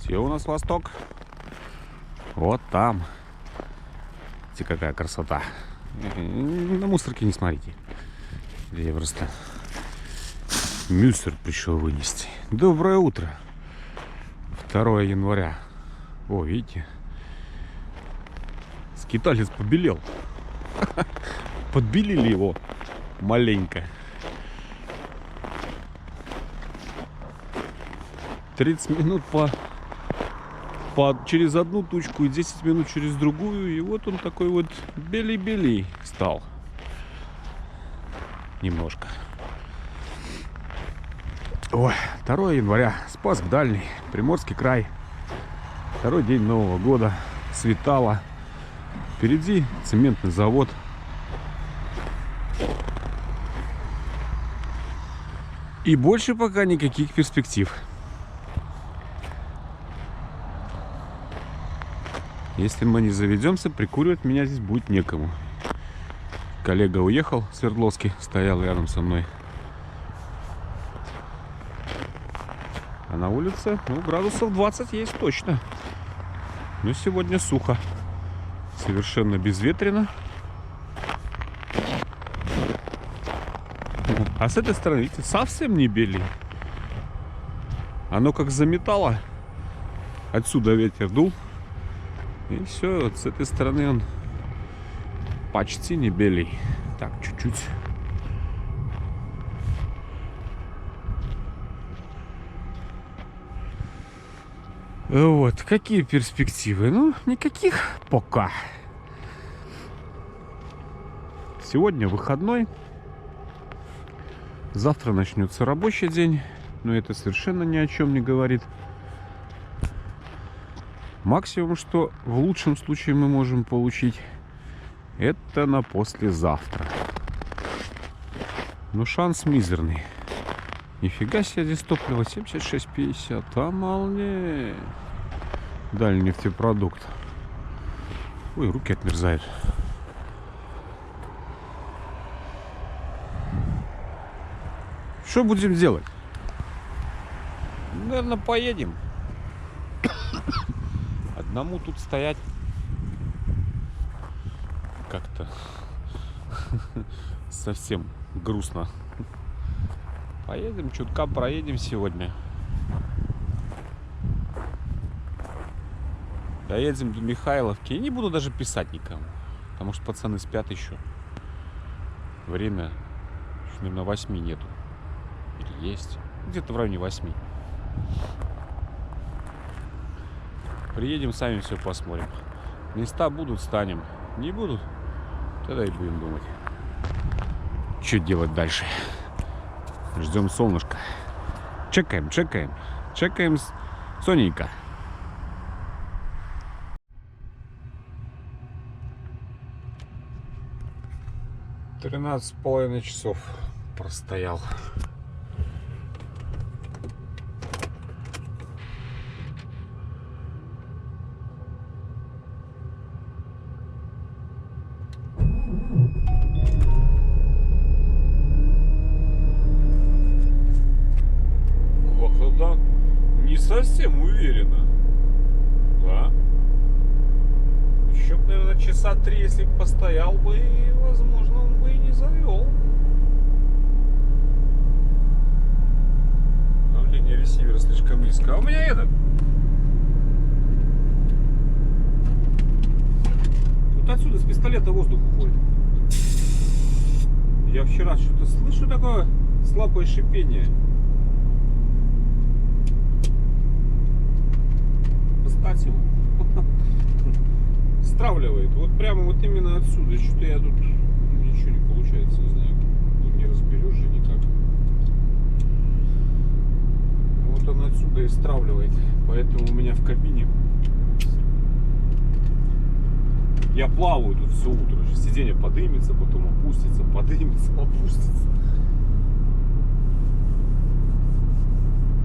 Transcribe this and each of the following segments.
Где у нас восток? Вот там. Видите, какая красота. На мусорке не смотрите. Я просто мусор пришел вынести. Доброе утро. 2 января. О, видите? Скиталец побелел. Подбелили его маленько. 30 минут через одну тучку и 10 минут через другую. И вот он такой вот белый-белый стал. Немножко. Ой, 2 января. Спасск Дальний. Приморский край. 2-й день Нового года. Светало. Впереди цементный завод. И больше пока никаких перспектив. Если мы не заведемся, прикуривать меня здесь будет некому. Коллега уехал, Свердловский, стоял рядом со мной. А на улице, ну, градусов 20 есть точно. Но сегодня сухо. Совершенно безветренно. А с этой стороны, видите, совсем не белый. Оно как заметало. Отсюда ветер дул. И все, вот с этой стороны он почти не белый. Так, чуть-чуть. Вот, какие перспективы? Ну, никаких пока. Сегодня выходной. Завтра начнется рабочий день. Но это совершенно ни о чем не говорит. Максимум, что в лучшем случае мы можем получить, это на послезавтра. Но шанс мизерный. Нифига себе, здесь топливо 76,50. Амалне. Дальний нефтепродукт. Ой, руки отмерзают. Что будем делать? Наверное, поедем. Одному тут стоять как-то совсем грустно. Поедем, чутка проедем сегодня. Доедем до Михайловки. И не буду даже писать никому, потому что пацаны спят еще. Время, наверное, 8 нету. Или есть. Где-то в районе 8. Приедем, сами все посмотрим. Места будут, станем. Не будут, тогда и будем думать, что делать дальше. Ждем солнышко. Чекаем. Чекаем Соненька. 13,5 часов простоял. Совсем уверенно. Да. Еще, наверное, часа 3, если бы постоял бы, и, возможно, он бы и не завел. Давление ресивера слишком низко. А у меня этот. Вот отсюда с пистолета воздух уходит. Я вчера что-то слышу такое слабое шипение. Кстати, стравливает. Вот прямо вот именно отсюда. Что-то я тут ничего не получается, не знаю. Не разберешь же никак. Вот он отсюда и стравливает. Поэтому у меня в кабине я плаваю тут все утро. Сиденье подымется, потом опустится, подымется, опустится.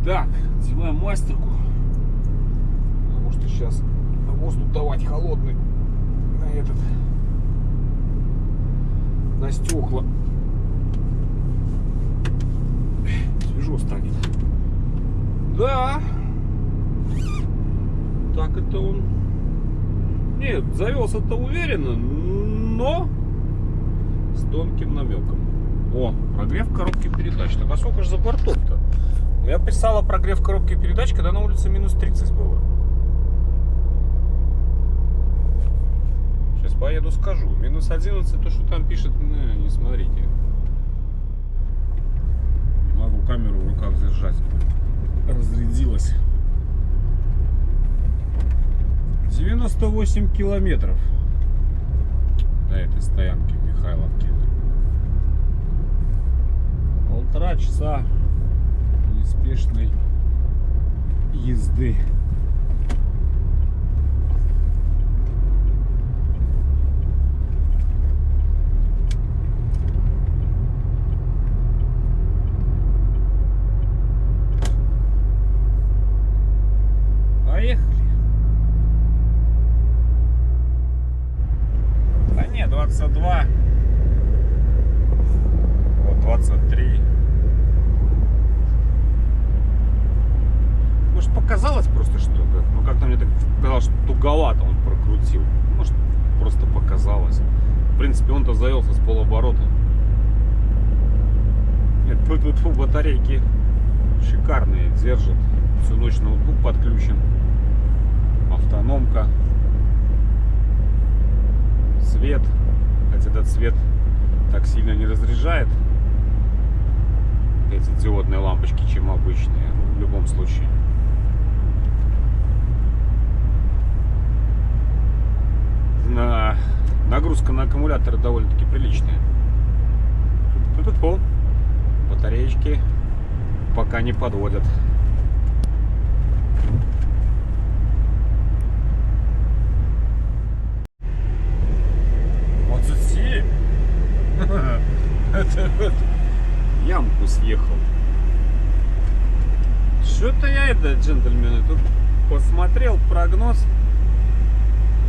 Так, делаем мастерку. Сейчас воздух давать холодный на этот, на стекла. Свежо станет. Да. так это он... Нет, завелся-то уверенно, но с тонким намеком. О, прогрев коробки передач. Так а сколько же за бортом-то? Я писала прогрев коробки передач, когда на улице минус 30 было. Сейчас поеду скажу. Минус 11, то, что там пишет, не смотрите. Не могу камеру в руках держать. Разрядилась. 98 километров до этой стоянки в Михайловке. 1,5 часа неспешной езды. Поехали. Да нет, 22. Вот 23. Может, показалось просто что-то? Ну, как-то мне так казалось, что туговато он прокрутил. Может, просто показалось. В принципе, он-то завелся с полоборота. Нет, батарейки шикарные, держат. Всю ночь ноутбук подключен. Автономка. Свет. Хотя этот свет так сильно не разряжает эти диодные лампочки, чем обычные. В любом случае. Нагрузка на аккумуляторы довольно-таки приличная. Батареечки пока не подводят. Вот здесь ямку съехал. Что-то я джентльмены, тут посмотрел прогноз.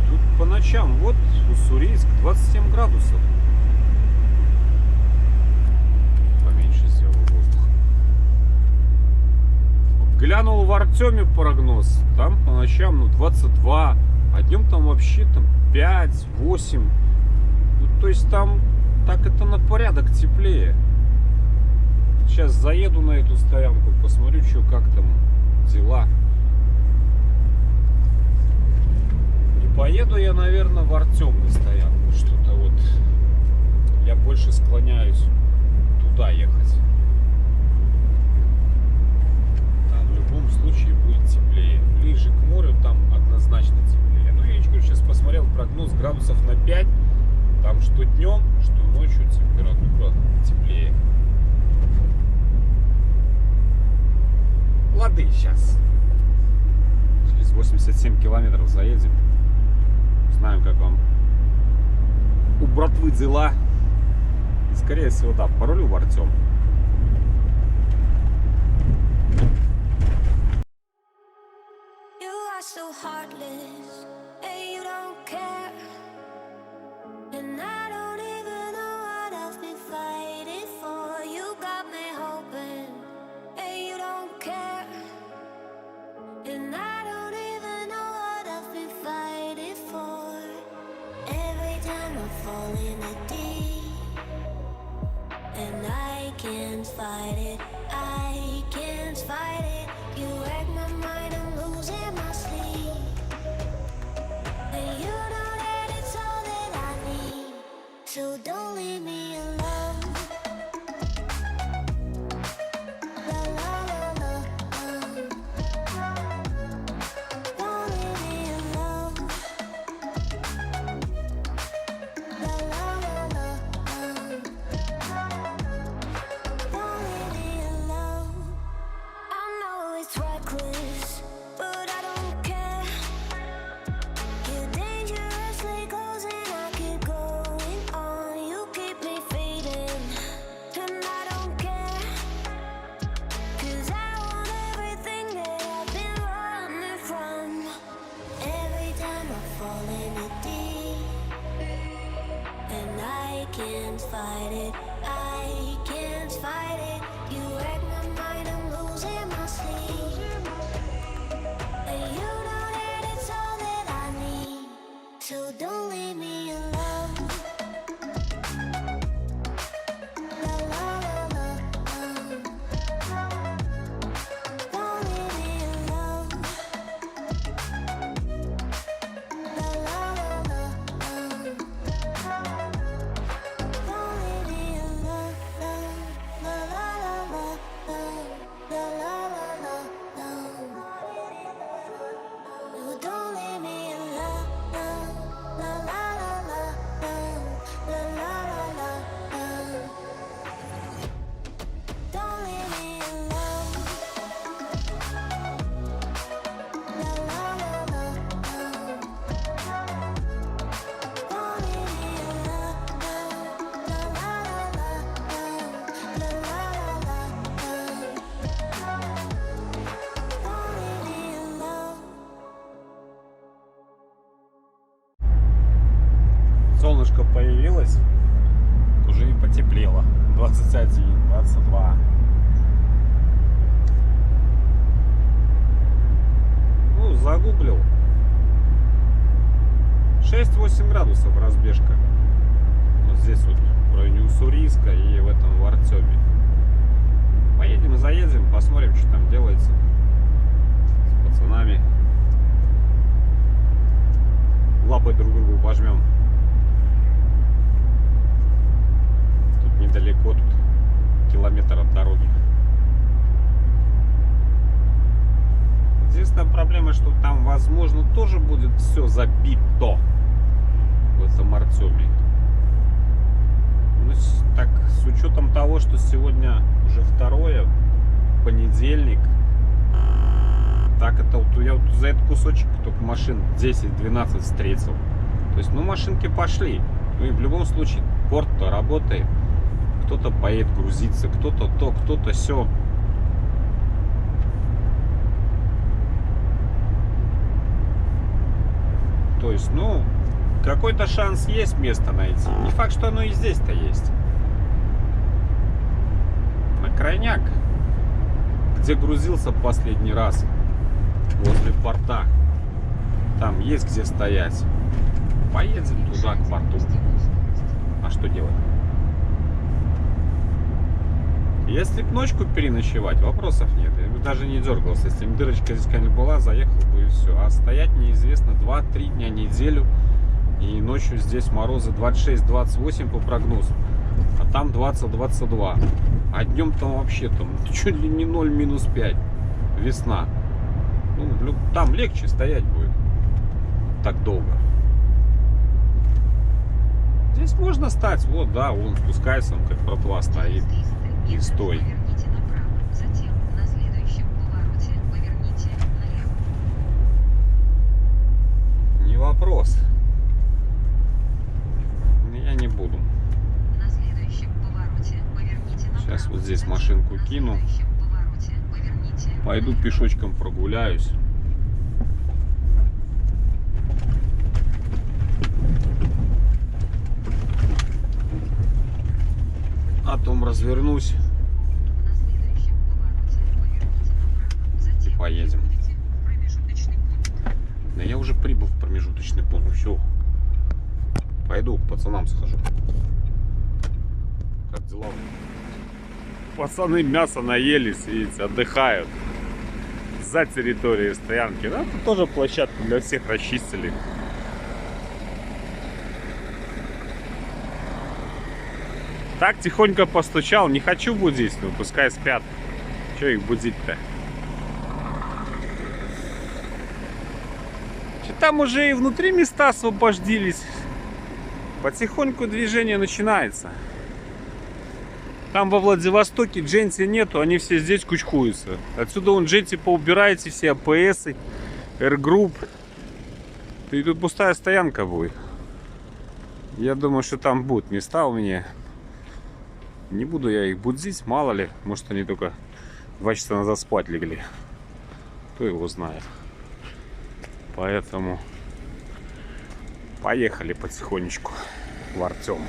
Тут по ночам, вот Уссурийск 27 градусов. Поменьше сделал воздух. Глянул в Артеме прогноз. Там по ночам 22, а днем там вообще 5-8. Ну, то есть там так это на порядок теплее. Сейчас заеду на эту стоянку, посмотрю, что как там дела. Поеду я, наверное, в Артем на стоянку. Что-то вот я больше склоняюсь туда ехать. Там в любом случае будет теплее. Ближе к морю там однозначно теплее. Ну, я говорю, сейчас посмотрел прогноз градусов на 5. Там что днем, что ночью температура теплее. Лады, сейчас. Через 87 километров заедем. Знаем, как вам у братвы дела. И, скорее всего, да, порулю в Артем. Can't fight it, I can't fight it. You wreck my mind, I'm losing my sleep. And you know that it's all that I need. So don't leave me alone. La la la la. Don't leave me alone. La la la la. Reckless, but I don't care. You're dangerously close and I keep going on. You keep me fading, and I don't care. 'Cause I want everything that I've been running from. Every time I fall in it deep, and I can't fight it, I can't fight it. You wreck my mind, I'm losing my sleep. And you know that it's So don't leave me alone. La la la la la. Don't leave me alone. La la la la la. Don't leave me alone. La la la la la. La la la la la. No, don't leave me alone. La la la la la. La la la la la. Don't leave me alone. La la la la la. Don't leave me alone. La la la la la. La la la la la. Don't leave me alone. Солнышко появилось, уже и потеплело. 21, 22. Ну, загуглил. 6-8 градусов разбежка. Вот здесь вот в районе Уссурийска и в этом в Артеме. Поедем, заедем, посмотрим, что там делается с пацанами. Лапы друг другу пожмем. Тут недалеко, тут километр от дороги. Единственная проблема, что там, возможно, тоже будет все забито в этом Артеме. Ну, так, с учетом того, что сегодня уже 2-е, понедельник, так это вот я вот за этот кусочек только машин 10-12 встретил. То есть, ну, машинки пошли. Ну и в любом случае порт-то работает. Кто-то поедет грузиться, кто-то то, кто-то сё. То есть, ну, какой-то шанс есть место найти. Не факт, что оно и здесь-то есть. На крайняк, где грузился последний раз, возле порта, там есть где стоять. Поедем туда, к порту. А что делать? Если б ночку переночевать, вопросов нет. Я бы даже не дергался. Если бы дырочка здесь какая-нибудь была, заехал бы и все. А стоять неизвестно 2-3 дня, неделю. И ночью здесь морозы 26-28 по прогнозу. А там 20-22. А днем там вообще там чуть ли не 0, -5. Весна. Ну, там легче стоять будет. Так долго. Здесь можно стать. Вот, да, вон спускается, он как протва стоит. И стой. Поверните направо, затем на следующем повороте поверните налево. Не вопрос. Но я не буду. На следующем повороте поверните направо. Сейчас вот здесь затем машинку на кину. следующем повороте поверните Пойду налево. пешочком прогуляюсь. А потом развернусь На следующем повороте поверните направо. Затем и поедем. прибудете в промежуточный пункт. Да я уже прибыл в промежуточный пункт. Все. Пойду к пацанам схожу. Как дела? Пацаны мясо наелись, видите, отдыхают. За территорией стоянки. Да, тут тоже площадку для всех расчистили. Так тихонько постучал. Не хочу будить, ну пускай спят. Че их будить-то? Там уже и внутри места освободились. Потихоньку движение начинается. Там во Владивостоке дженти нету, они все здесь кучкуются. Отсюда вон дженти поубираете, все АПСы, Air-Group. И тут пустая стоянка будет. Я думаю, что там будут места у меня. Не буду я их будить, мало ли. Может, они только 2 часа назад спать легли. Кто его знает. Поэтому поехали потихонечку в Артем.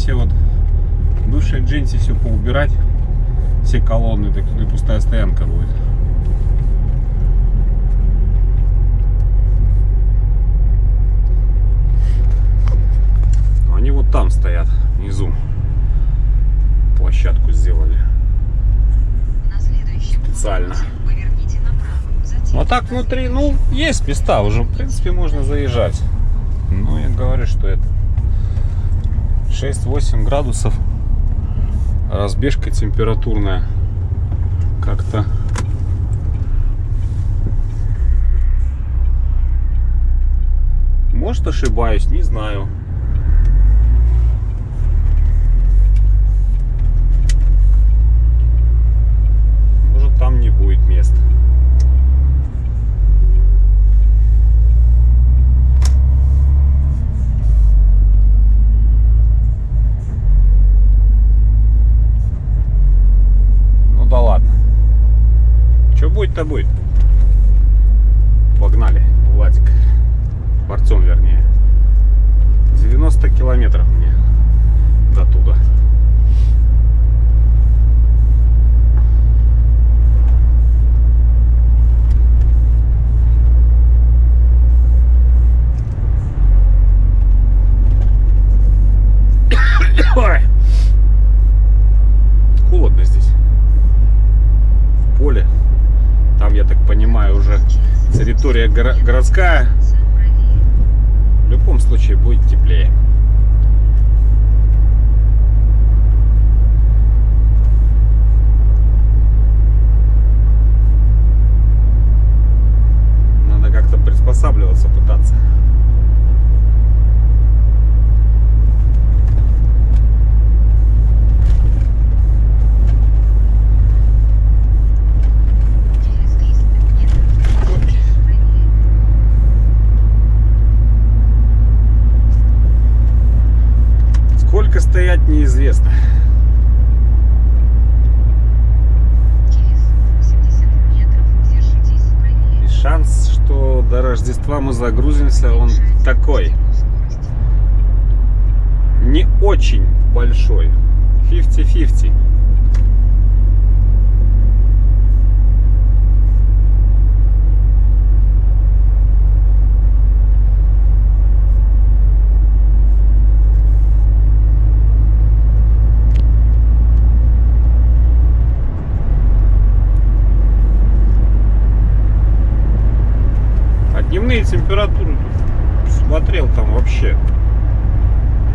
все вот бывшие Джинси все поубирать, все колонны, так тут и пустая стоянка будет. Они вот там стоят, внизу. Площадку сделали. На следующем Специально. повороте поверните направо. Затем А так внутри, ну, есть места, уже, в принципе, можно заезжать. Ну, я говорю, что это 6-8 градусов. Разбежка температурная. Как-то... Может, ошибаюсь, не знаю. Может, там не будет мест. Ну да ладно. Что будет-то будет. Погнали, Владик. Борцом, вернее. 90 километров мне до туда. Ой. Холодно здесь. В поле. Там, я так понимаю, уже территория городская. правее. В любом случае будет теплее. Надо как-то приспосабливаться, пытаться. Через 300 метров поверните правее. Сколько стоять, неизвестно. Через 80 метров держитесь правее. И шанс, что до Рождества мы загрузимся, он Уменьшайте такой. скорость. Не очень большой. 50-50. А дневные температуры тут смотрел, там вообще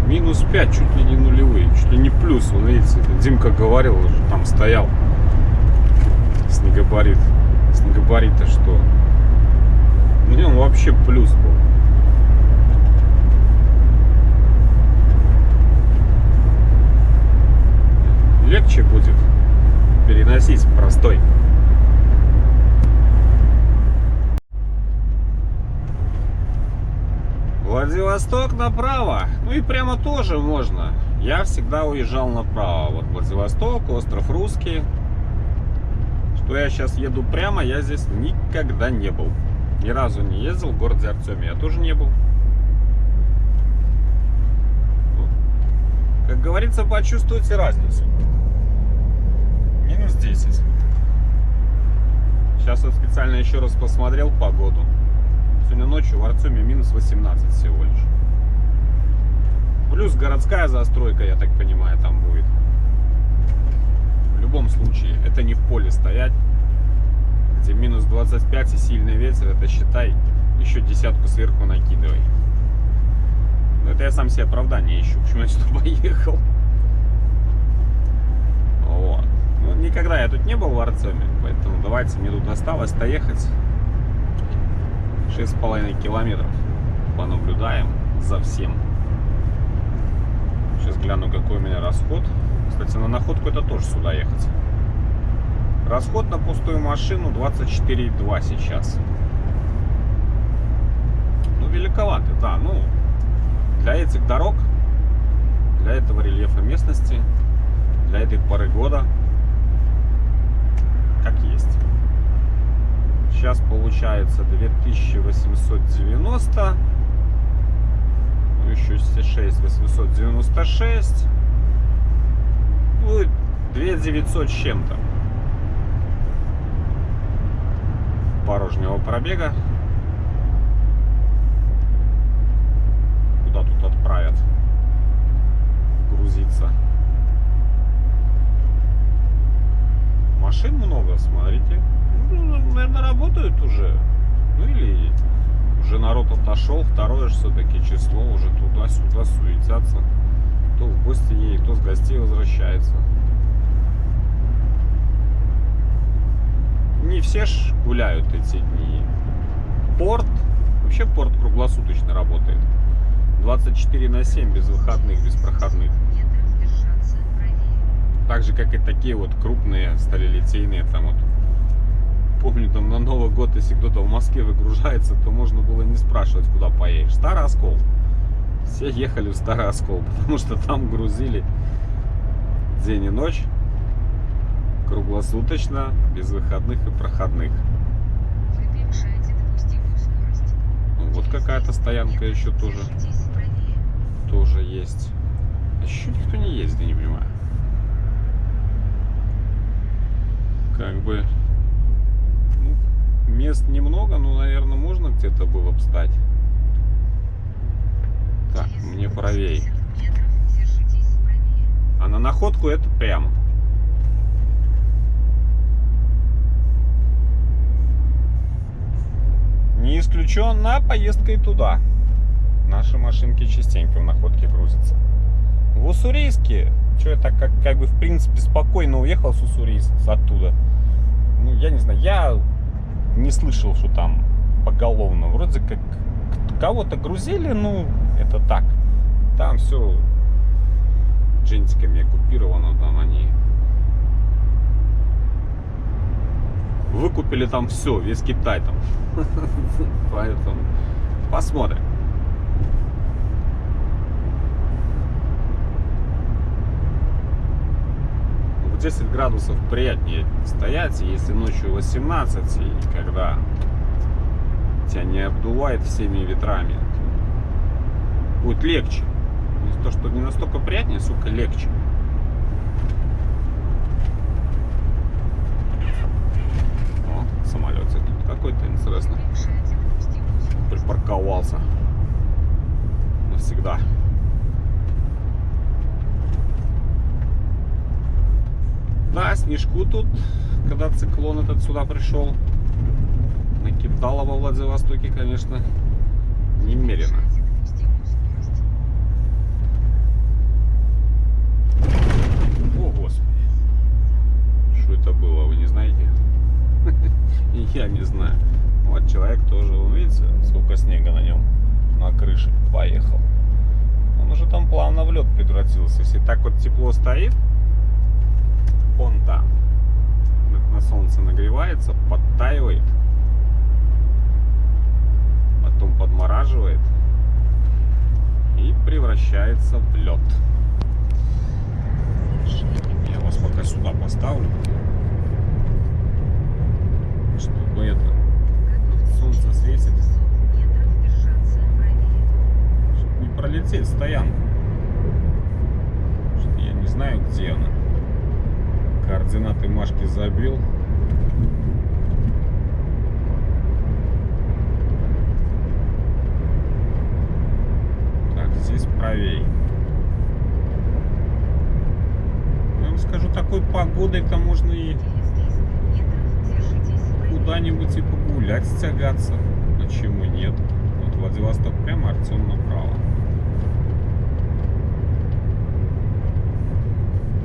минус 5, чуть ли не нулевые, чуть ли не плюс. Вон видите, Димка говорил, уже там стоял снегоборит. Снегоборит-то что? В нем вообще плюс был. Легче будет переносить простой. Владивосток направо. Ну и прямо тоже можно. Я всегда уезжал направо. Вот Владивосток, остров Русский. Что я сейчас еду прямо, я здесь никогда не был. Ни разу не ездил. В городе Артеме я тоже не был. Как говорится, почувствуйте разницу. Минус 10. Сейчас вот специально еще раз посмотрел погоду. Сегодня ночью в Артеме минус 18 всего лишь. Плюс городская застройка, я так понимаю, там будет. В любом случае, это не в поле стоять, где минус 25 и сильный ветер, это считай, еще десятку сверху накидывай. Но это я сам себе оправдание ищу, почему я сюда поехал. Вот. Ну, никогда я тут не был в Артеме, поэтому давайте, мне тут осталось доехать 6,5 километров. Понаблюдаем за всем. Сейчас гляну, какой у меня расход. Кстати, на находку это тоже сюда ехать. Расход на пустую машину 24,2 сейчас. Ну, великовато, да. Ну, для этих дорог, для этого рельефа местности, для этой поры года, как есть. Сейчас получается 2890. Ну и еще 6896. Будет 2900 с чем-то. Порожнего пробега. Куда тут отправят грузиться? Машин много, смотрите. Ну, наверное, работают уже. Ну или уже народ отошел. Второе же все-таки число. Уже туда-сюда суетятся. То в гости едет, то с гостей возвращается. Не все ж гуляют эти дни. Порт, вообще порт круглосуточно работает. 24/7, без выходных, без проходных. Метров держаться правее. Так же, как и такие вот крупные сталелитейные там вот. Помню, там на Новый год, если кто-то в Москве выгружается, то можно было не спрашивать, куда поедешь. Старый Оскол. Все ехали в Старый Оскол, потому что там грузили день и ночь, круглосуточно, без выходных и проходных. Вы превышаете допустимую скорость. Ну, вот какая-то стоянка еще тоже, Держитесь правее. тоже есть. А еще никто не ездит, я не понимаю. Как бы, ну, мест немного, но, наверное, можно где-то было бы встать. Так, Через мне правее. 80 метров держитесь правее. А на находку это прямо. Не исключена поездка и туда. Наши машинки частенько в находке грузятся. В Уссурийске, что я так как бы в принципе спокойно уехал с Уссурийска оттуда. Ну, я не знаю, я не слышал, что там поголовно. Вроде как кого-то грузили, ну, это так. Там все джинсиками оккупировано, там они выкупили там все, весь Китай там. Поэтому посмотрим. В 10 градусов приятнее стоять, если ночью 18, и когда тебя не обдувает всеми ветрами, будет легче. Не то, что не настолько приятнее, сколько легче. О, самолетик тут какой-то, интересно, Превышаете допустимую скорость. припарковался навсегда. Да, снежку тут, когда циклон этот сюда пришел, накидало во Владивостоке, конечно, немерено. Превышаете допустимую скорость. О, Господи. Что это было, вы не знаете? И я не знаю. Вот человек тоже, вы видите, сколько снега на нем, на крыше поехал. Он уже там плавно в лед превратился. Если так вот тепло стоит, он там на солнце нагревается, подтаивает, потом подмораживает и превращается в лед. Я вас пока сюда поставлю, чтобы это солнце светит, Метров держаться правее. чтобы не пролететь стоянку. Что я не знаю, где она. Координаты Машки забил. Так, здесь правей. Я вам скажу, такой погодой-то можно и Через 300 метров держитесь правее. куда-нибудь и погулять, стягаться. Почему нет? Вот Владивосток прямо, Артем направо.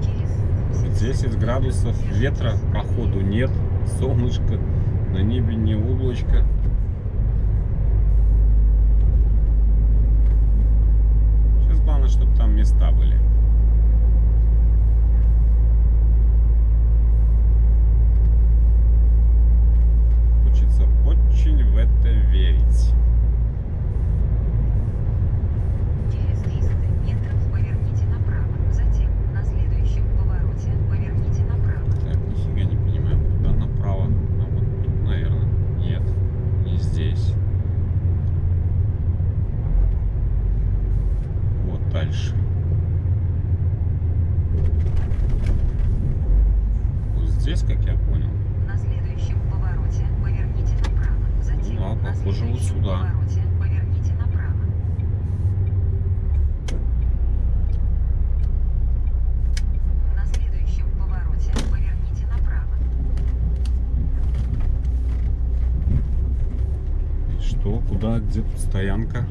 Через 10 градусов ветра, походу нет, солнышко, на небе не облачко. Сейчас главное, чтобы там места были. Хочется очень в это верить. Через 300 метров поверните направо. Затем на следующем повороте поверните направо. Так, нифига не понимаю, куда направо. А вот тут, наверное. Нет, не здесь. Где тут стоянка?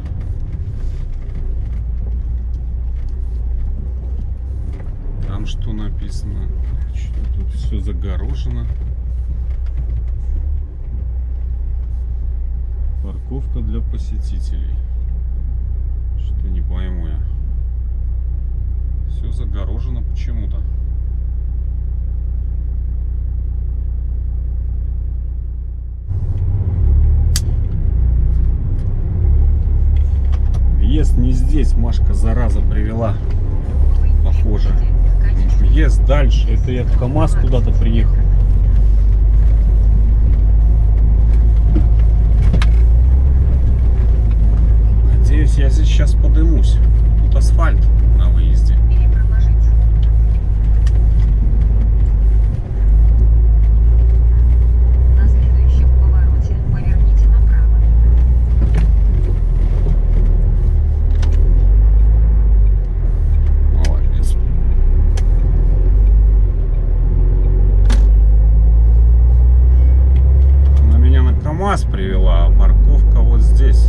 Там что написано? Что тут все загорожено? Парковка для посетителей. Что не пойму я. Все загорожено почему-то. Въезд не здесь, Машка, зараза, привела. Похоже. Въезд дальше. Это я в КамАЗ куда-то приехал. Надеюсь, я сейчас подымусь. Тут асфальт на выезде. На следующем повороте поверните направо. Молодец. Она меня на КамАЗ привела, а парковка вот здесь.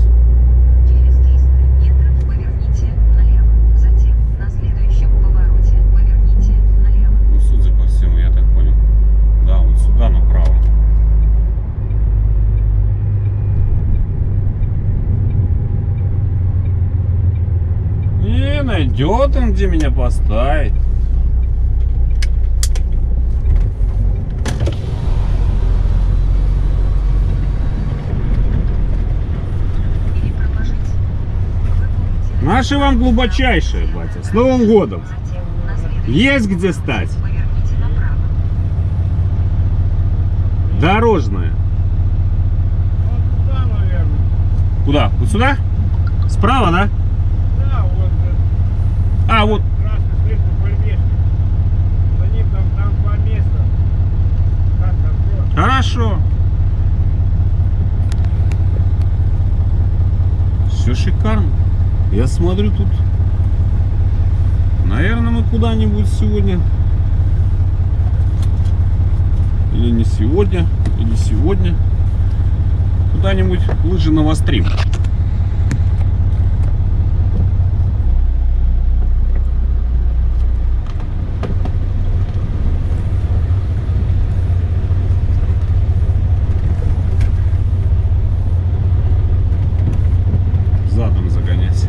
Через 300 метров поверните налево. Затем на следующем повороте поверните налево. Ну, судя по всему, я так понял. Да, вот сюда направо. Не, найдет он, где меня поставить. Или проложить. Вы будете Наши вам глубочайшие, батя. С Новым годом. затем на следующем Есть где стать. поверните направо. Дорожная. Вот туда, наверное. Куда? Вот сюда? Справа, да? Да, вот А, вот. красный свет по пальмешке. За ним там два места. Так, открой. Хорошо. Все шикарно. Я смотрю тут. Наверное, мы куда-нибудь сегодня. Или не сегодня, или сегодня. Куда-нибудь лыжи навострим. Задом загонять.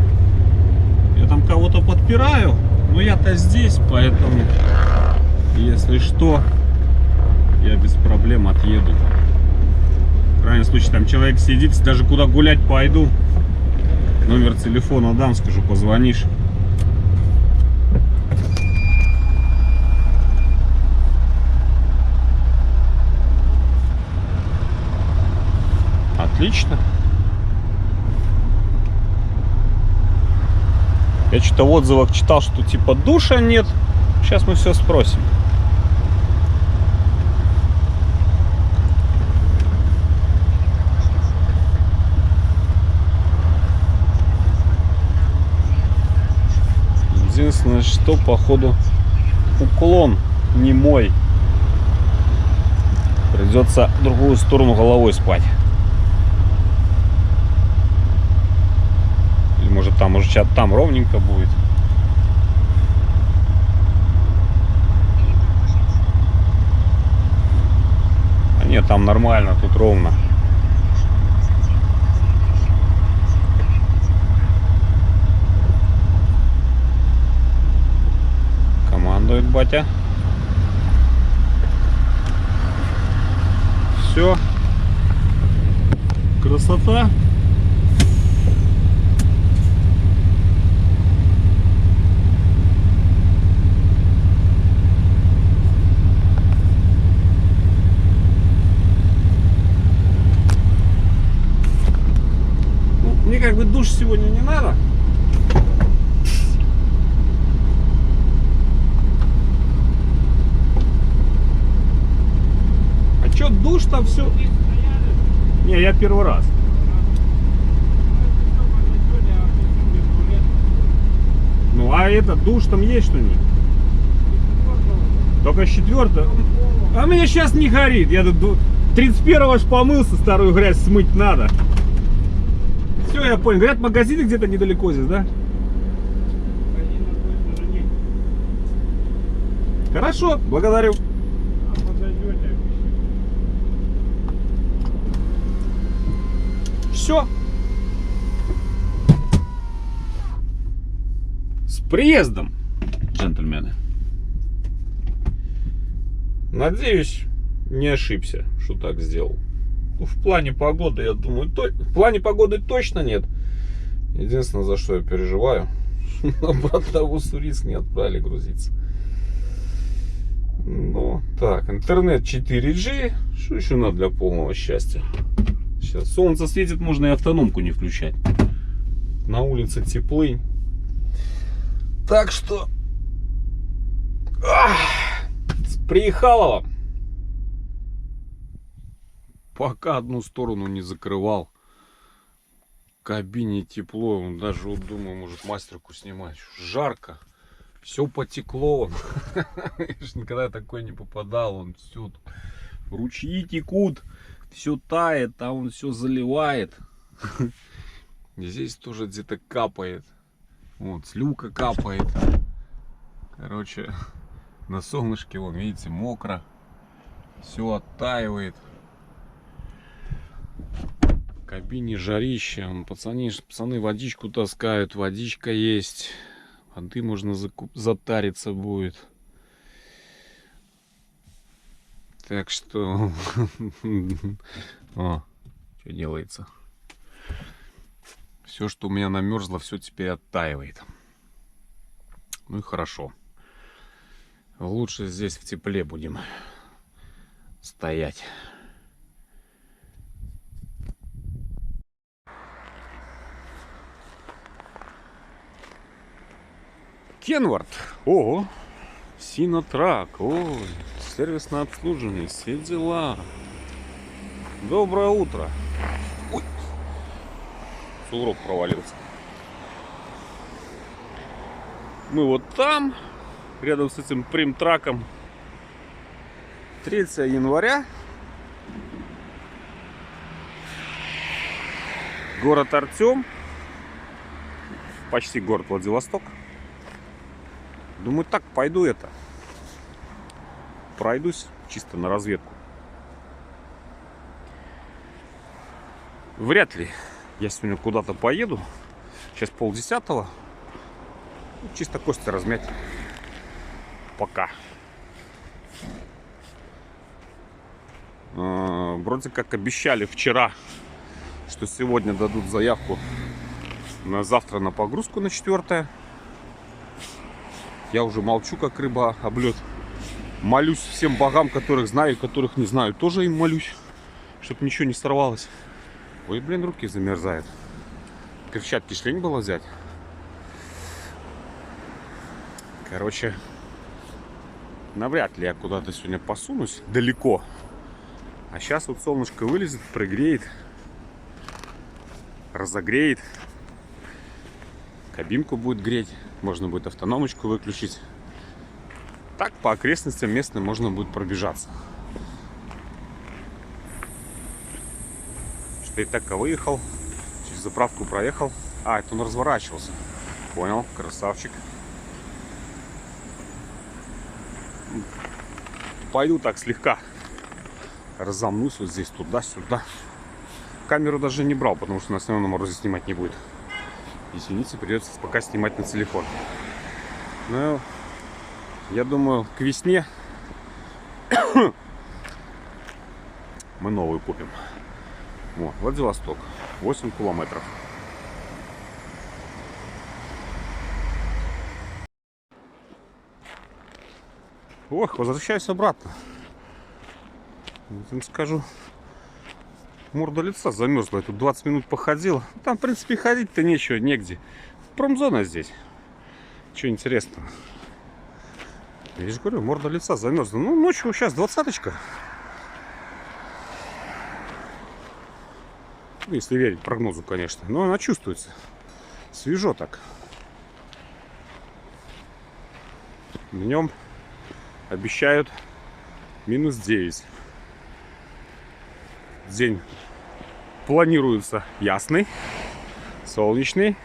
Я там кого-то подпираю, но я-то здесь, поэтому, если что, я без проблем отъеду. В крайнем случае, там человек сидит, если даже куда гулять пойду, номер телефона дам, скажу, позвонишь. Отлично. Я что-то в отзывах читал, что типа душа нет. Сейчас мы все спросим. Единственное, что походу уклон не мой. Придется в другую сторону головой спать. Или может там уже там ровненько будет. А нет, там нормально, тут ровно. Командует батя. Все. Красота. Ну, мне как бы душ сегодня не надо. А чё душ там все? Не, я первый раз. Ну а это душ там есть что-нибудь? Только с 4-го. А меня сейчас не горит. Я тут 31-го ж помылся, старую грязь смыть надо. Все, я понял. Говорят, магазины где-то недалеко здесь, да? Магазина точно же нет. Хорошо, благодарю. А подойдете. Все. С приездом, джентльмены. Надеюсь, не ошибся, что так сделал. Ну, в плане погоды, я думаю, в плане погоды точно нет. Единственное, за что я переживаю, обратно в Уссурийск не отправили грузиться. Ну, так, интернет 4G. Что еще надо для полного счастья? Сейчас солнце светит, можно и автономку не включать. На улице теплынь. Так что... С Приехалова. Пока одну сторону не закрывал. В кабине тепло. Даже вот думаю, может мастерку снимать. Жарко. Все потекло. Никогда такое не попадал. Он все... Ручьи текут. Все тает, а он все заливает. Здесь тоже где-то капает. Вот, с люка капает. Короче, на солнышке, вон, видите, мокро. Все оттаивает. В кабине жарище. Пацаны водичку таскают. Водичка есть. Воды можно затариться будет. Так что... О, что делается. Все, что у меня намерзло, все теперь оттаивает. Ну и хорошо. Лучше здесь в тепле будем стоять. Кенвард. Ого. Синотрак. Ой. Сервисно обслуженный. Все дела. Доброе утро. Ой. Сугроб провалился. Мы вот там, рядом с этим примтраком. 3 января. Город Артем. Почти город Владивосток. Думаю, так, пойду пройдусь чисто на разведку. Вряд ли я сегодня куда-то поеду. Сейчас 9:30. Чисто кости размять. Пока. Вроде как обещали вчера, что сегодня дадут заявку на завтра на погрузку на 4. Я уже молчу, как рыба об лед. Молюсь всем богам, которых знаю, которых не знаю. Тоже им молюсь, чтобы ничего не сорвалось. Ой, блин, руки замерзают. Перчатки ж лень было взять. Короче, навряд ли я куда-то сегодня посунусь далеко. А сейчас вот солнышко вылезет, прогреет, разогреет. Кабинку будет греть. Можно будет автономочку выключить. Так по окрестностям местным можно будет пробежаться. Что и так выехал. Через заправку проехал. А, это он разворачивался. Понял, красавчик. Пойду так слегка разомнусь вот здесь, туда-сюда. Камеру даже не брал, потому что на основном морозе снимать не будет. Извините, придется пока снимать на телефон. Но я думаю, к весне мы новую купим. Вот, Владивосток, 8 километров. Ох, возвращаюсь обратно. Я скажу, морда лица замерзла. Я тут 20 минут походил. Там, в принципе, ходить-то нечего, негде. Промзона здесь. Что интересного. Я же говорю, морда лица замерзла. Ну, ночью сейчас 20-очка. Ну, если верить прогнозу, конечно. Но она чувствуется. Свежо так. Днем обещают -9. День планируется ясный. солнечный.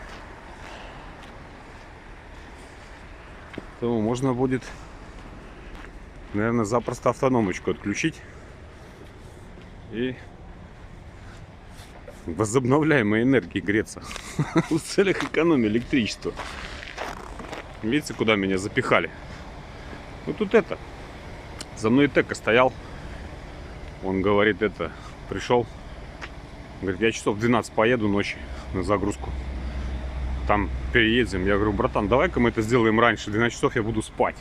То можно будет, наверное, запросто автономочку отключить. И возобновляемой энергии греться. В целях экономии электричества. Видите, куда меня запихали? Ну тут это. За мной Тека стоял. Он говорит, это, пришел. Говорит, я часов 12 поеду ночью на загрузку. Там переедем. Я говорю, братан, давай-ка мы это сделаем раньше. 12 часов я буду спать.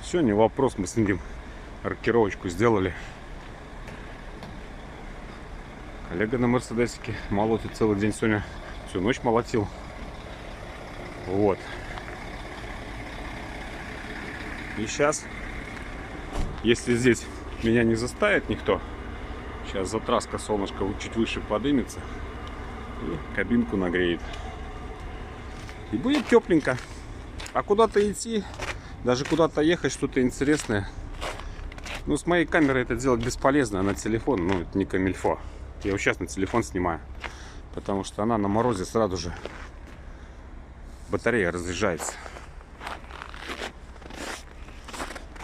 Все, не вопрос. Мы с ним рокировочку сделали. Коллега на Мерседесике молотит целый день сегодня. Всю ночь молотил. Вот. И сейчас, если здесь меня не заставит никто, сейчас затраска, солнышко чуть выше подымется и кабинку нагреет. И будет тепленько. А куда-то идти, даже куда-то ехать, что-то интересное. Ну, с моей камерой это делать бесполезно, а на телефон, ну, это не камильфо. Я вот сейчас на телефон снимаю, потому что она на морозе сразу же батарея разряжается.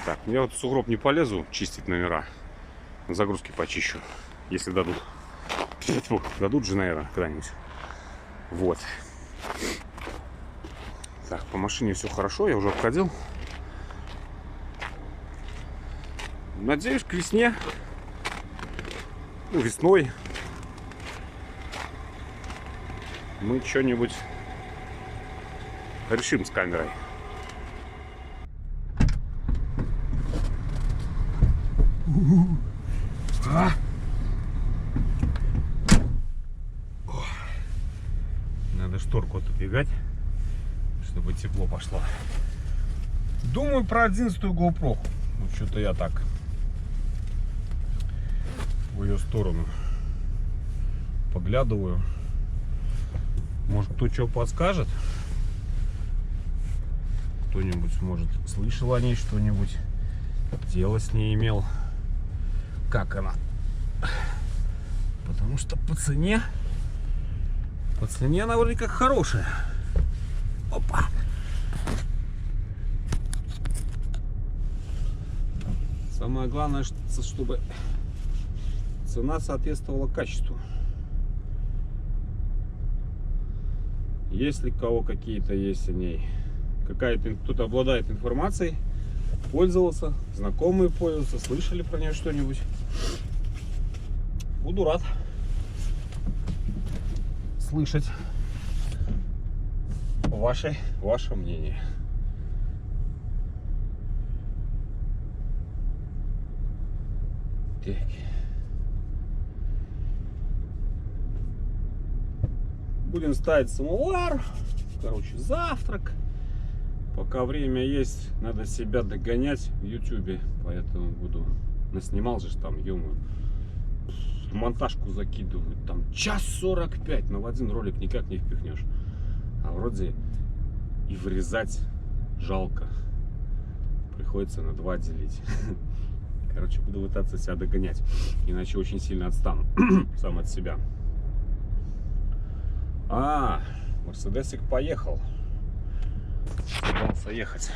Так, я вот в сугроб не полезу чистить номера. На загрузке почищу, если дадут. Фу, дадут же, наверное, когда-нибудь. Вот. Так, по машине все хорошо, я уже обходил. Надеюсь, к весне, ну, весной мы что-нибудь решим с камерой. Надо шторку отодвигать, чтобы тепло пошло. Думаю про 11-ю GoPro. Ну, что-то я так в ее сторону поглядываю. Может, кто что подскажет? Кто-нибудь, может, слышал о ней что-нибудь, дело с ней имел, как она? Потому что по цене она вроде как хорошая. Опа! Самое главное, чтобы цена соответствовала качеству. Если у кого какие-то есть о ней, кто-то обладает информацией, пользовался, знакомые пользуются, слышали про нее что-нибудь, буду рад слышать ваше мнение. Так. Будем ставить самовар. Короче, завтрак. Пока время есть, надо себя догонять в YouTube. Поэтому буду... Наснимал же там, ё-моё. Монтажку закидывают. Там 1:45. Но в один ролик никак не впихнешь. А вроде и вырезать жалко. Приходится на 2 делить. Короче, буду пытаться себя догонять. Иначе очень сильно отстану сам от себя. Мерседесик поехал. Собрался ехать.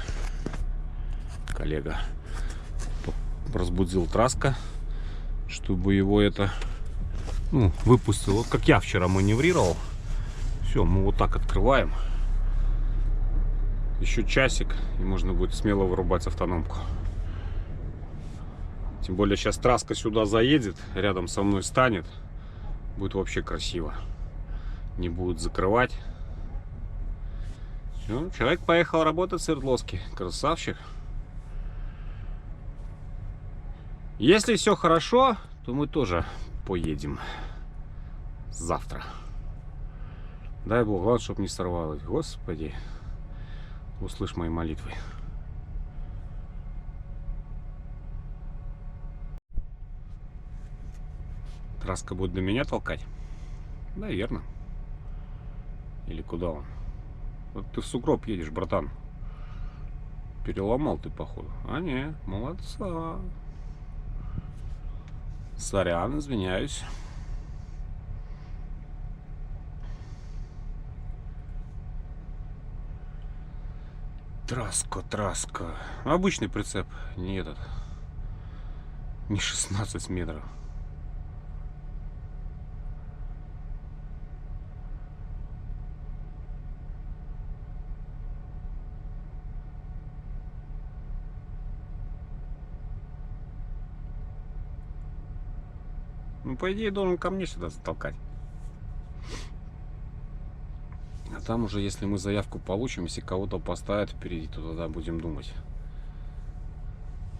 Коллега разбудил Траска, чтобы его выпустил. Вот как я вчера маневрировал. Все, мы вот так открываем. Еще часик, и можно будет смело вырубать автономку. Тем более сейчас Траска сюда заедет, рядом со мной станет. Будет вообще красиво. Не будут закрывать. Все, человек поехал работать в Свердловске. Красавчик. Если все хорошо, то мы тоже поедем завтра. Дай Бог, главное, чтобы не сорвалось. Господи, услышь мои молитвы. Траска будет до меня толкать? Наверное. Или куда он? Вот ты в сугроб едешь, братан. Переломал ты, походу. А не, молодца. Сорян, извиняюсь. Траска. Обычный прицеп, не этот. Не 16 метров. Ну, по идее, должен ко мне сюда затолкать. А там уже, если мы заявку получим, если кого-то поставят впереди, то тогда будем думать.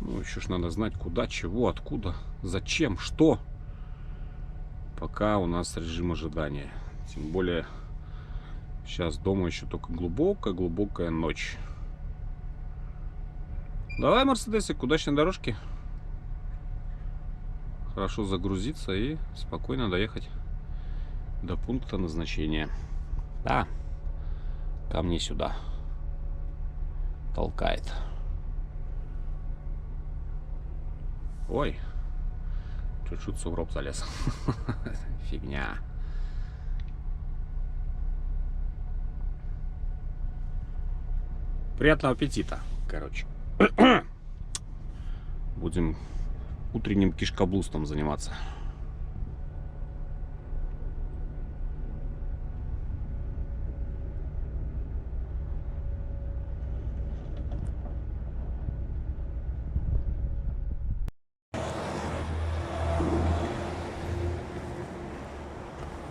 Ну, еще ж надо знать, куда, чего, откуда, зачем, что. Пока у нас режим ожидания. Тем более, сейчас дома еще только глубокая ночь. Давай, Мерседесик, удачной дорожки. Хорошо загрузиться и спокойно доехать до пункта назначения. Да, ко мне сюда толкает. Ой, чуть-чуть в сугроб залез. Фигня. Приятного аппетита, короче. Будем утренним кишкоблустом заниматься.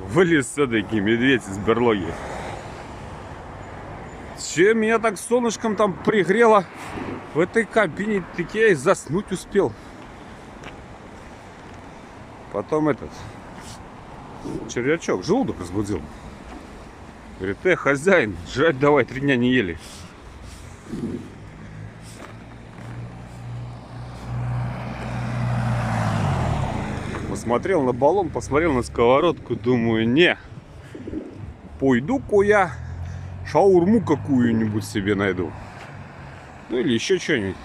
Вылез все-таки медведь из берлоги. Че меня так солнышком там пригрело в этой кабине, так я и заснуть успел. Потом этот червячок желудок разбудил. Говорит, хозяин, жрать давай, 3 дня не ели. Посмотрел на баллон, посмотрел на сковородку, думаю, не, пойду-ка я шаурму какую-нибудь себе найду. Ну или еще что-нибудь.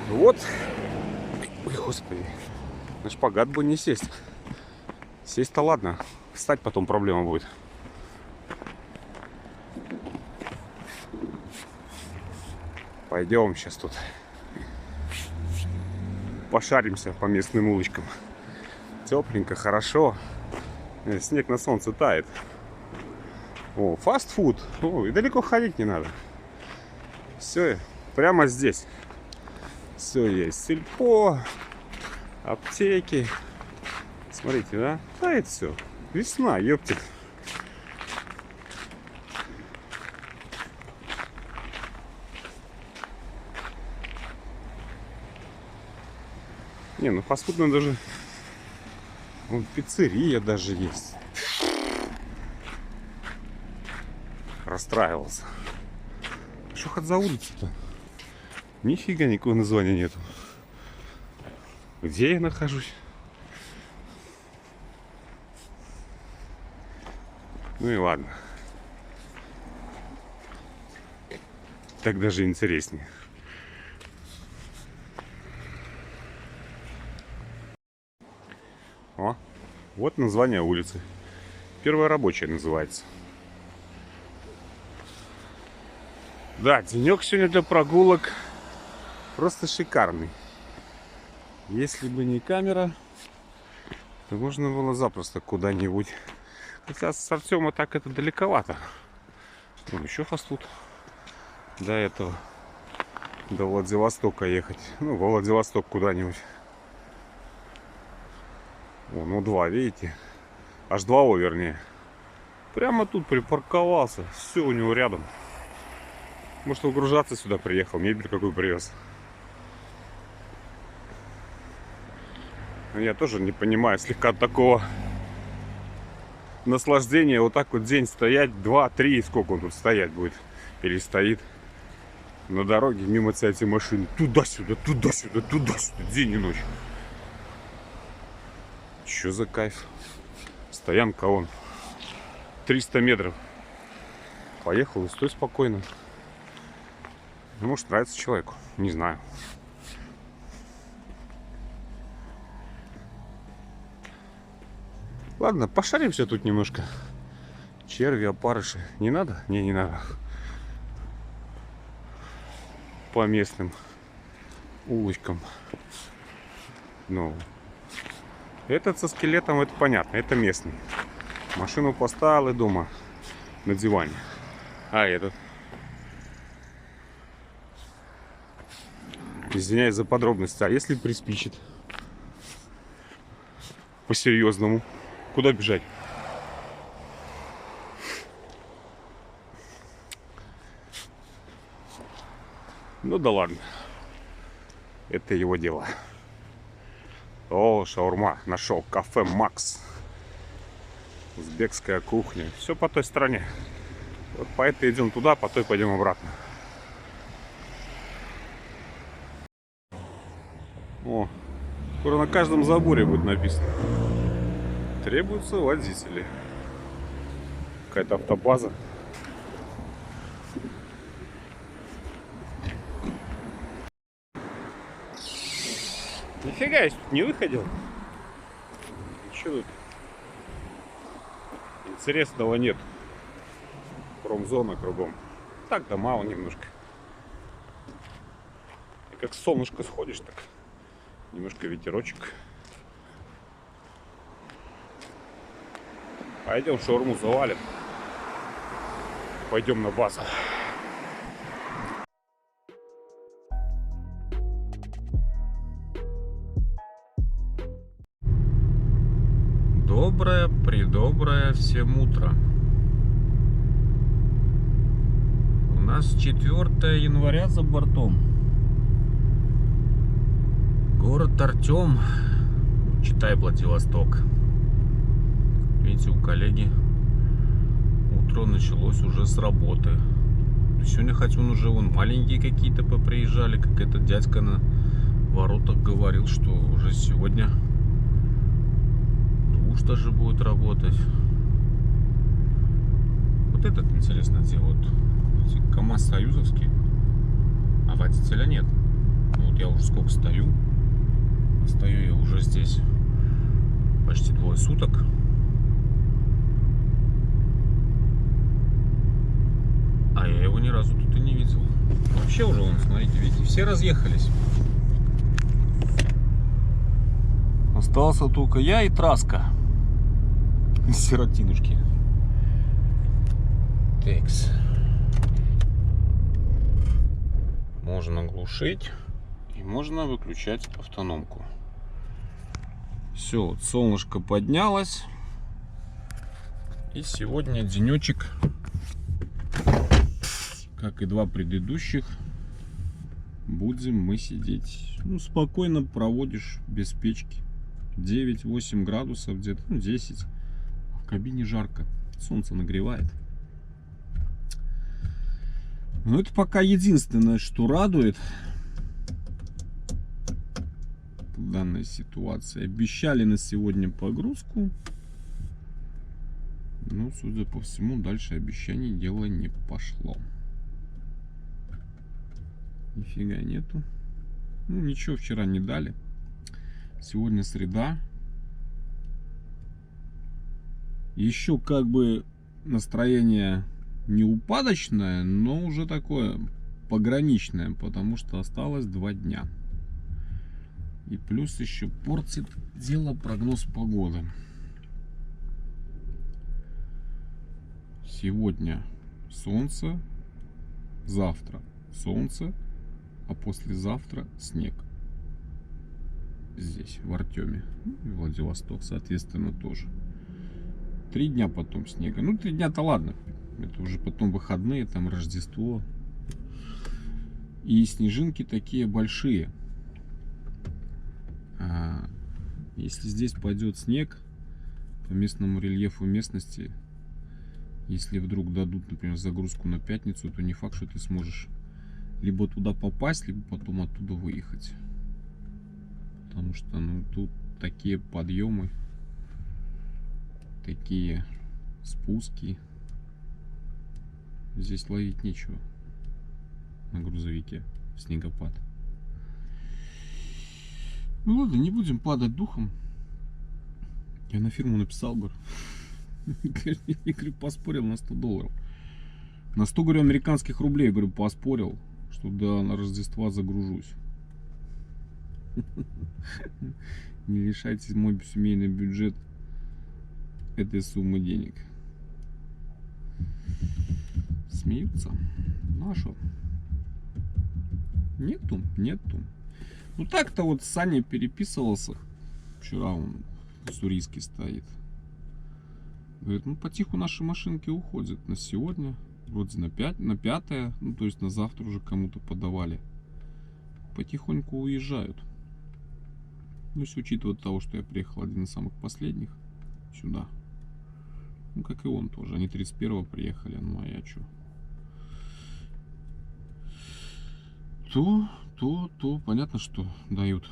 Вот. Ой, господи. На шпагат бы не сесть. Сесть-то ладно. Встать потом проблема будет. Пойдем сейчас тут пошаримся по местным улочкам. Тепленько, хорошо. Снег на солнце тает. О, фастфуд. О, и далеко ходить не надо. Все прямо здесь. Все есть. Сельпо, аптеки. Смотрите, да? Тает все. Весна, ёптик. Не, ну фастфуд надо же. Вон пиццерия даже есть. Расстраивался. Что хоть за улица-то? Нифига никакого названия нету. Где я нахожусь? Ну и ладно. Так даже интереснее. О, вот название улицы. Первая рабочая называется. Да, денек сегодня для прогулок просто шикарный. Если бы не камера, то можно было запросто куда-нибудь. Хотя с Артема так это далековато. Вон еще фастфуд. До этого. До Владивостока ехать. Ну, во Владивосток куда-нибудь. О, ну 2, видите? Аж 2 вернее. Прямо тут припарковался. Все у него рядом. Может, выгружаться сюда приехал. Мебель какую привез. Я тоже не понимаю. Слегка такого наслаждения. Вот так вот день стоять. 2, 3. Сколько он тут стоять будет? Или стоит на дороге мимо эти машины. Туда-сюда, туда-сюда, туда-сюда. День и ночь. Что за кайф? Стоянка он 300 метров. Поехал и стой спокойно. Ну, может, нравится человеку. Не знаю. Ладно, пошаримся тут немножко. Черви, опарыши. Не надо? Не надо. По местным улочкам. Ну, этот со скелетом, это понятно, это местный. Машину поставил и дома на диване. А этот? Извиняюсь за подробности. А если приспичит? По-серьезному. Куда бежать? Ну да ладно. Это его дело. О, шаурма. Нашел. Кафе Макс. Узбекская кухня. Все по той стороне. Вот по этой идем туда, по той пойдем обратно. О, скоро на каждом заборе будет написано: требуются водители. Какая-то автобаза. Нифига, я тут не выходил. Ничего тут интересного нет. Промзона кругом. Так, да мало немножко. И как солнышко сходишь, так немножко ветерочек. Пойдем шаурму завалим. Пойдем на базу. Доброе всем утро. У нас 4 января за бортом. Город Артем, читай Владивосток. Видите, у коллеги утро началось уже с работы. Сегодня хоть он уже вон маленькие какие-то поприезжали, как этот дядька на воротах говорил, что уже сегодня душ даже будет работать. Вот этот, интересно, где вот КамАЗ союзовский, а водителя нет. Ну, вот я уже сколько стою я уже здесь почти 2 суток. А я его ни разу тут и не видел. Вообще уже, вон, смотрите, видите, все разъехались. Остался только я и Траска. Сиротинушки. Текс. Можно глушить и можно выключать автономку. Все, вот солнышко поднялось. И сегодня денечек, как и 2 предыдущих, будем мы сидеть. Ну, спокойно проводишь без печки. 9-8 градусов где-то, ну 10. В кабине жарко. Солнце нагревает. Но это пока единственное, что радует в данной ситуации. Обещали на сегодня погрузку. Но, судя по всему, дальше обещаний дело не пошло. Нифига нету. Ну, ничего вчера не дали. Сегодня среда. Еще как бы настроение не упадочное, но уже такое пограничное, потому что осталось 2 дня. И плюс еще портит дело прогноз погоды. Сегодня солнце, завтра солнце, а послезавтра снег. Здесь, в Артеме. И Владивосток, соответственно, тоже. 3 дня потом снега. Ну, 3 дня-то ладно. Это уже потом выходные, там Рождество. И снежинки такие большие. Если здесь пойдет снег, по местному рельефу местности, если вдруг дадут, например, загрузку на пятницу, то не факт, что ты сможешь либо туда попасть, либо потом оттуда выехать. Потому что, ну, тут такие подъемы, такие спуски. Здесь ловить нечего на грузовике в снегопад. Ну ладно, не будем падать духом. Я на фирму написал бы, Я говорю, поспорил на 100 долларов. На 100, говорю, американских рублей, говорю, поспорил, что до Рождества загружусь. Не лишайте мой семейный бюджет этой суммы денег. Смеются. Ну а что? Нету. Ну так-то вот Саня переписывался. Вчера он в Уссурийске стоит. Говорит, ну потиху наши машинки уходят на сегодня. Вроде на 5-е, ну то есть на завтра уже кому-то подавали. Потихоньку уезжают. Ну если учитывать того, что я приехал один из самых последних сюда. Ну как и он тоже. Они 31-го приехали, ну а я что? То понятно, что дают.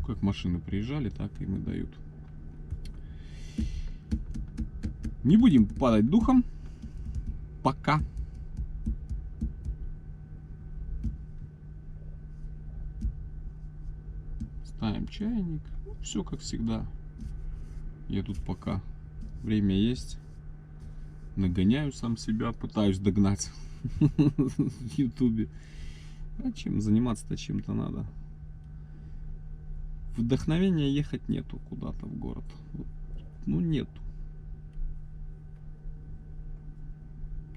Как машины приезжали, так и мы дают. Не будем падать духом. Пока. Ставим чайник. Все как всегда. Я тут пока время есть. Нагоняю сам себя, пытаюсь догнать в Ютубе. А чем заниматься-то, чем-то надо. Вдохновения ехать нету куда-то в город. Ну нету.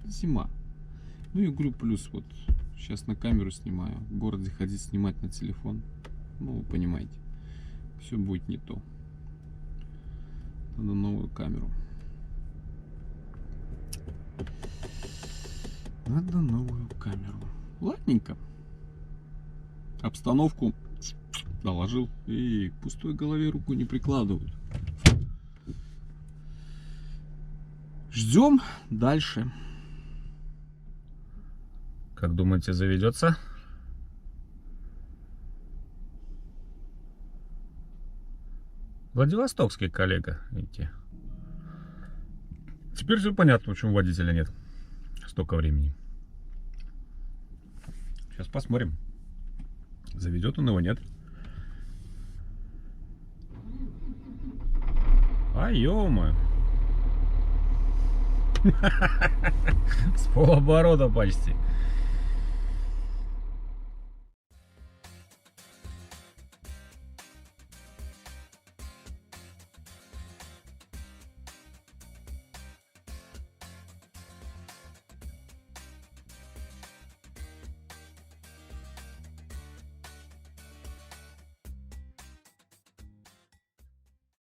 Зима. Ну и говорю, плюс вот сейчас на камеру снимаю. В городе ходить снимать на телефон. Ну вы понимаете. Все будет не то. Надо новую камеру. Надо новую камеру. Ладненько. Обстановку доложил. И к пустой голове руку не прикладывают. Ждем дальше. Как думаете, заведется? Владивостокский коллега, видите. Теперь все понятно, почему водителя нет. Столько времени. Сейчас посмотрим, заведет он его, нет. А ё-моё. С полоборота почти.